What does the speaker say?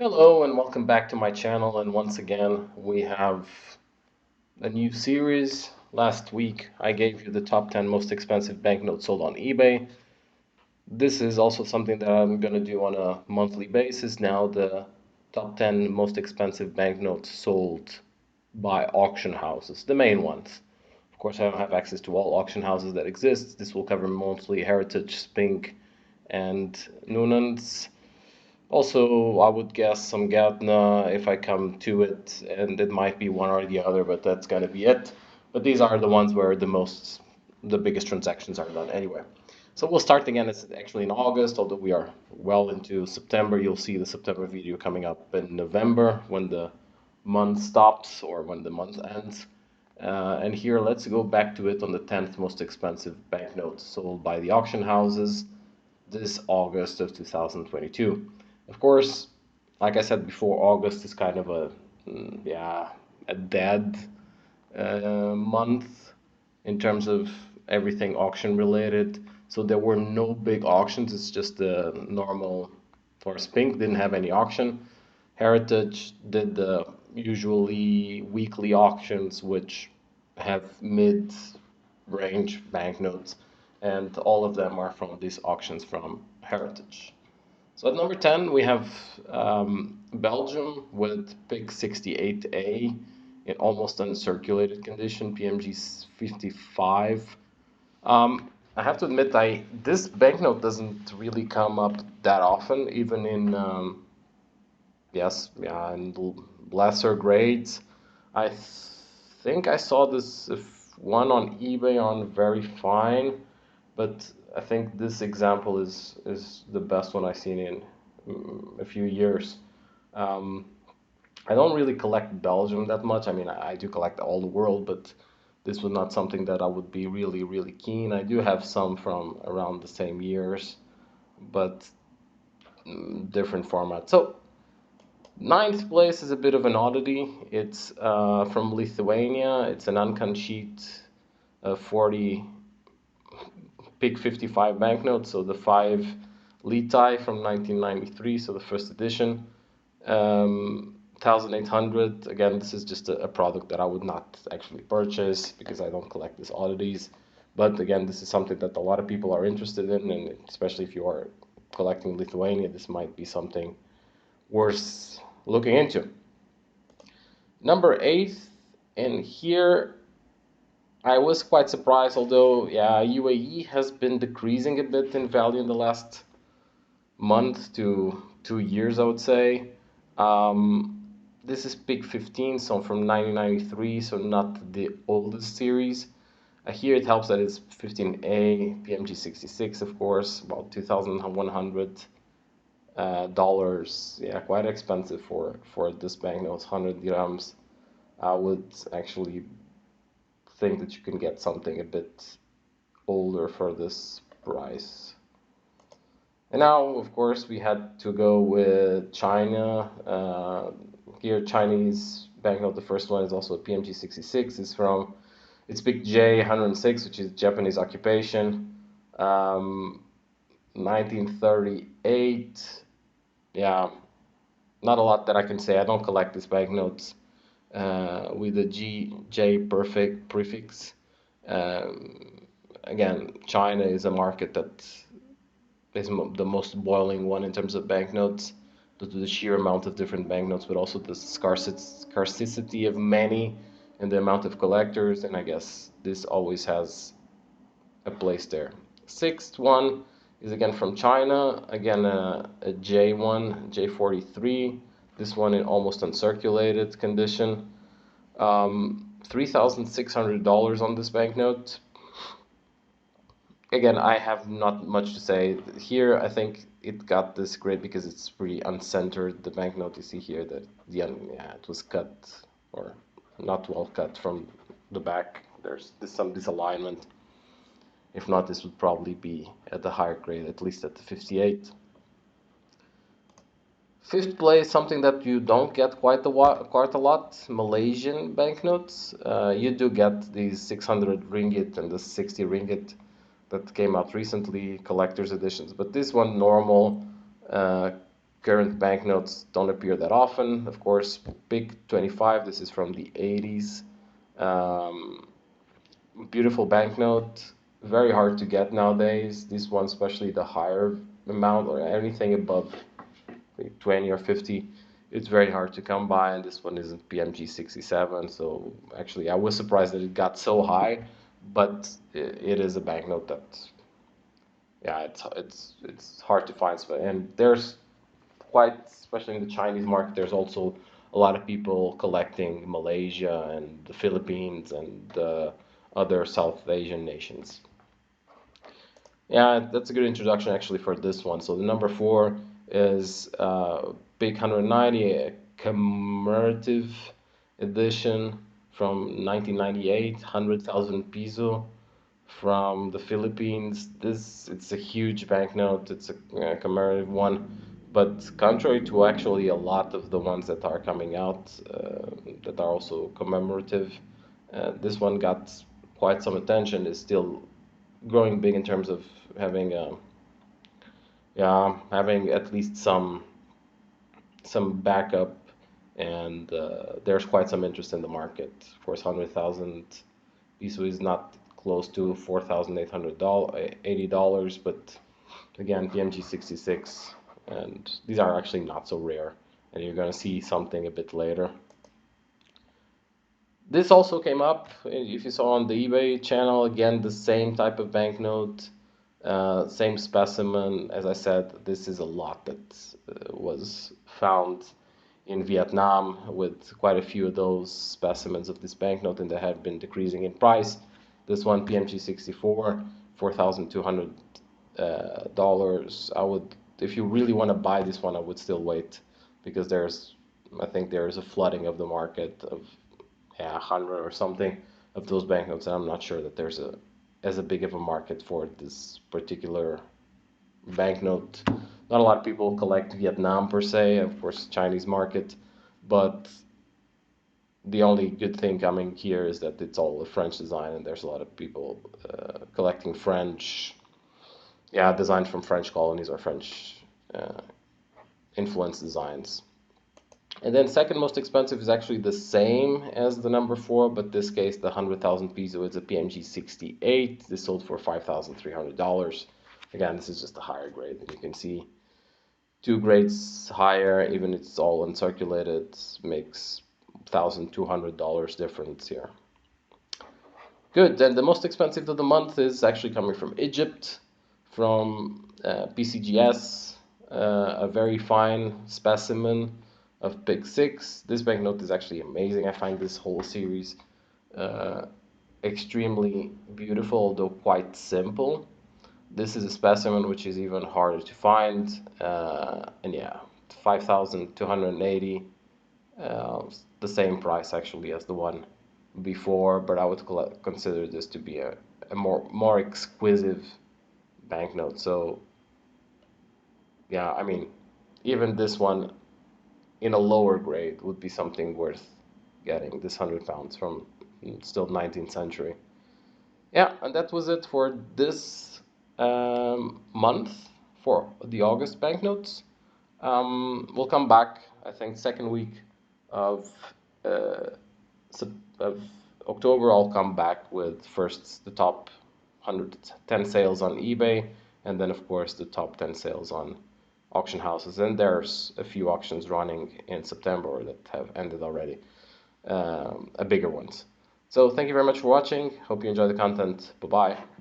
Hello and welcome back to my channel, and once again we have a new series. Last week I gave you the top 10 most expensive banknotes sold on eBay. This is also something that I'm going to do on a monthly basis now, the top 10 most expensive banknotes sold by auction houses, the main ones. Of course, I don't have access to all auction houses that exist. This will cover mostly Heritage, Spink, and Noonan's. Also, I would guess some Gatna if I come to it, and it might be one or the other, but that's gonna be it. But these are the ones where the biggest transactions are done anyway. So we'll start again. It's actually in August, although we are well into September. You'll see the September video coming up in November when the month stops or when the month ends. And here, let's go back to it on the 10th most expensive banknotes sold by the auction houses this August of 2022. Of course, like I said before, August is kind of a dead month in terms of everything auction related. So there were no big auctions. It's just the normal. For Spink didn't have any auction. Heritage did the usually weekly auctions, which have mid-range banknotes, and all of them are from these auctions from Heritage. So at number 10, we have Belgium with PIC 68A in almost uncirculated condition, PMG 55. I have to admit, this banknote doesn't really come up that often, even in in lesser grades. I think I saw this one on eBay on very fine, but I think this example is the best one I've seen in a few years. Um, I don't really collect Belgium that much. I mean, I do collect all the world, but this was not something that I would be really keen. I do have some from around the same years, but different format. So ninth place is a bit of an oddity. It's from Lithuania. It's an uncut sheet, 40 PIC 55 banknote, so the 5 Litai from 1993, so the first edition. 1800. Again, this is just a product that I would not actually purchase because I don't collect these oddities. But again, this is something that a lot of people are interested in, and especially if you are collecting Lithuania, this might be something worth looking into. Number 8, and here I was quite surprised, although yeah, UAE has been decreasing a bit in value in the last month to 2 years, I would say. This is PIC 15, so from 1993, so not the oldest series. Here it helps that it's 15A, PMG 66, of course, about $2,100. Yeah, quite expensive for this banknote, 100 dirhams. I would actually think that you can get something a bit older for this price. And now, of course, we had to go with China. Here, Chinese banknote, the first one is also a PMG 66. It's PIC J 106, which is Japanese occupation. 1938. Yeah, not a lot that I can say. I don't collect these banknotes with the J perfect prefix. Again, China is a market that is the most boiling one in terms of banknotes due to the sheer amount of different banknotes, but also the scarcity of many and the amount of collectors. And I guess this always has a place there. Sixth one is again from China, again a J1, J43. This one in almost uncirculated condition. $3,600 on this banknote. Again, I have not much to say here. I think it got this grid because it's pretty uncentered. The banknote you see here that it was cut or not well cut from the back. There's some disalignment. If not, this would probably be at the higher grade, at least at the 58. Fifth place, something that you don't get quite a lot, Malaysian banknotes. You do get these 600 ringgit and the 60 ringgit that came out recently, collector's editions. But this one, normal, current banknotes don't appear that often. Of course, big 25. This is from the 80s. Um, Beautiful banknote. Very hard to get nowadays. This one, especially the higher amount or anything above 20 or 50, it's very hard to come by. And this one isn't PMG 67. So actually, I was surprised that it got so high, but it is a banknote that, yeah, it's hard to find. And there's quite, especially in the Chinese market, there's also a lot of people collecting Malaysia and the Philippines and other South Asian nations. Yeah, that's a good introduction actually for this one. So the number four is Big 190, a commemorative edition from 1998, 100,000 peso from the Philippines. This it's a huge banknote. It's a commemorative one, but contrary to actually a lot of the ones that are coming out that are also commemorative, this one got quite some attention. Is still growing big in terms of having having at least some backup, and there's quite some interest in the market. Of course, 100,000 peso is not close to $4,880, but again, PMG 66, and these are actually not so rare, and you're gonna see something a bit later. This also came up, if you saw on the eBay channel, again, the same type of banknote, same specimen. As I said, this is a lot that was found in Vietnam with quite a few of those specimens of this banknote, and they have been decreasing in price. This one, PMG 64, $4,200. I would, if you really want to buy this one, I would still wait because I think there's a flooding of the market of 100 or something of those banknotes, and I'm not sure that there's as a big of a market for this particular banknote. Not a lot of people collect Vietnam per se, of course, Chinese market, but the only good thing coming here is that it's all a French design, and there's a lot of people collecting French, designed from French colonies or French uh, influence designs. And then second most expensive is actually the same as the number four, but this case the 100,000 peso is a PMG 68. This sold for $5,300. Again, this is just a higher grade, and you can see two grades higher, even it's all uncirculated, makes $1,200 difference here. Good. Then the most expensive of the month is actually coming from Egypt, from PCGS, a very fine specimen of Big Six. This banknote is actually amazing. I find this whole series uh, extremely beautiful, although quite simple. This is a specimen which is even harder to find, and yeah, 5,280, the same price actually as the one before, but I would consider this to be a more exquisite banknote. So yeah, I mean, even this one in a lower grade would be something worth getting. This 100 pounds from still 19th century. Yeah, and that was it for this month for the August banknotes. We'll come back, I think, second week of uh, of October. I'll come back with first the top 110 sales on eBay, and then of course the top 10 sales on auction houses. And there's a few auctions running in September that have ended already, a bigger ones. So thank you very much for watching. Hope you enjoy the content. Bye bye.